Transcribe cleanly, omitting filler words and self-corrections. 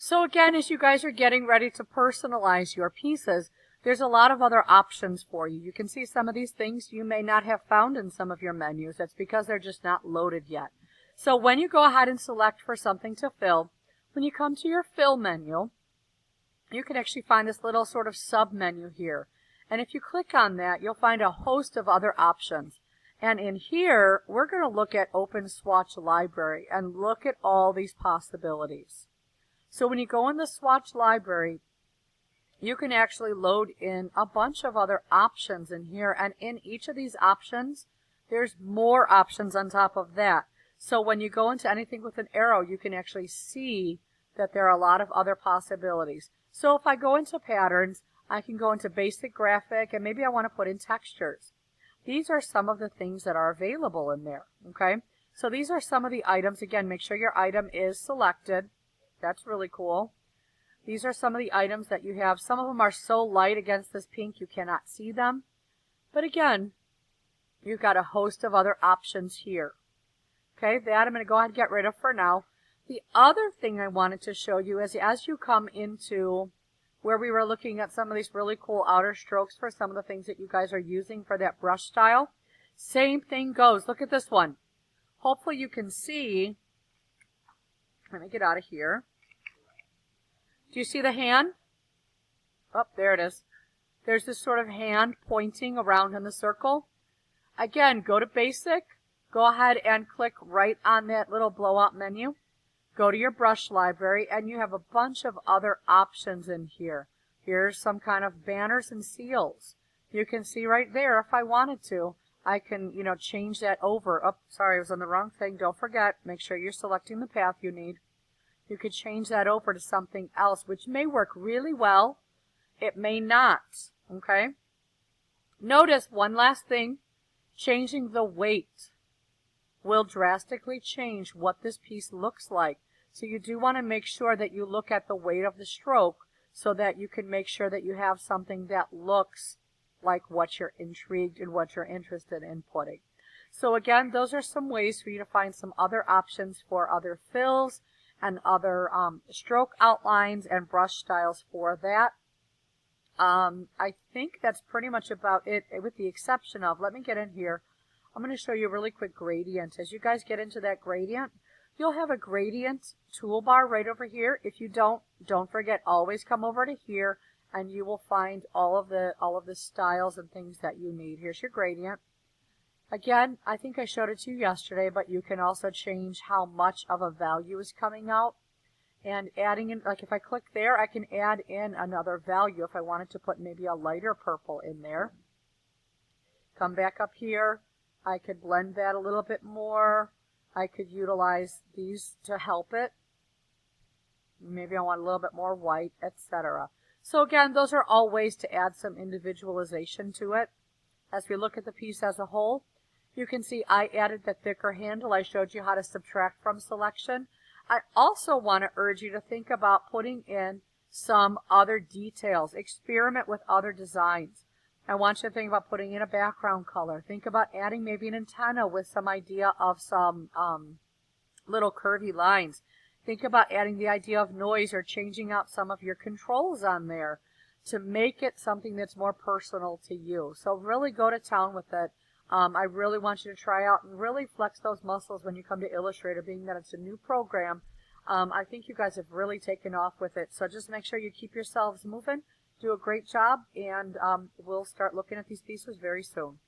So again, as you guys are getting ready to personalize your pieces, there's a lot of other options for you. You can see some of these things you may not have found in some of your menus. That's because they're just not loaded yet. So when you go ahead and select for something to fill, when you come to your fill menu, you can actually find this little sort of sub menu here. And if you click on that, you'll find a host of other options. And in here, we're going to look at Open Swatch Library and look at all these possibilities. So when you go in the Swatch Library, you can actually load in a bunch of other options in here. And in each of these options, there's more options on top of that. So when you go into anything with an arrow, you can actually see that there are a lot of other possibilities. So if I go into patterns, I can go into basic graphic, and maybe I want to put in textures. These are some of the things that are available in there, okay? So these are some of the items. Again, make sure your item is selected. That's really cool. These are some of the items that you have. Some of them are so light against this pink you cannot see them. But again, you've got a host of other options here. Okay, that I'm going to go ahead and get rid of for now. The other thing I wanted to show you is as you come into where we were looking at some of these really cool outer strokes for some of the things that you guys are using for that brush style, same thing goes. Look at this one. Hopefully you can see. Let me get out of here. Do you see the hand? Oh, there it is. There's this sort of hand pointing around in the circle. Again, go to basic. Go ahead and click right on that little blowout menu. Go to your brush library, and you have a bunch of other options in here. Here's some kind of banners and seals. You can see right there, if I wanted to, I can, change that over. Oh, sorry, I was on the wrong thing. Don't forget, make sure you're selecting the path you need. You could change that over to something else, which may work really well. It may not, okay? Notice one last thing, changing the weight will drastically change what this piece looks like. So you do want to make sure that you look at the weight of the stroke so that you can make sure that you have something that looks like what you're intrigued and what you're interested in putting. So again, those are some ways for you to find some other options for other fills and other stroke outlines and brush styles for that. I think that's pretty much about it, with the exception of, let me get in here. I'm going to show you a really quick gradient. As you guys get into that gradient, you'll have a gradient toolbar right over here. If you don't forget, always come over to here and you will find all of the styles and things that you need. Here's your gradient. Again, I think I showed it to you yesterday, but you can also change how much of a value is coming out. And adding in, like if I click there, I can add in another value if I wanted to put maybe a lighter purple in there. Come back up here. I could blend that a little bit more. I could utilize these to help it. Maybe I want a little bit more white, etc. So again, those are all ways to add some individualization to it. As we look at the piece as a whole, you can see I added the thicker handle. I showed you how to subtract from selection. I also want to urge you to think about putting in some other details. Experiment with other designs. I want you to think about putting in a background color. Think about adding maybe an antenna with some idea of some little curvy lines. Think about adding the idea of noise or changing out some of your controls on there to make it something that's more personal to you. So really go to town with it. I really want you to try out and really flex those muscles when you come to Illustrator, being that it's a new program. I think you guys have really taken off with it. So just make sure you keep yourselves moving. Do a great job, and we'll start looking at these pieces very soon.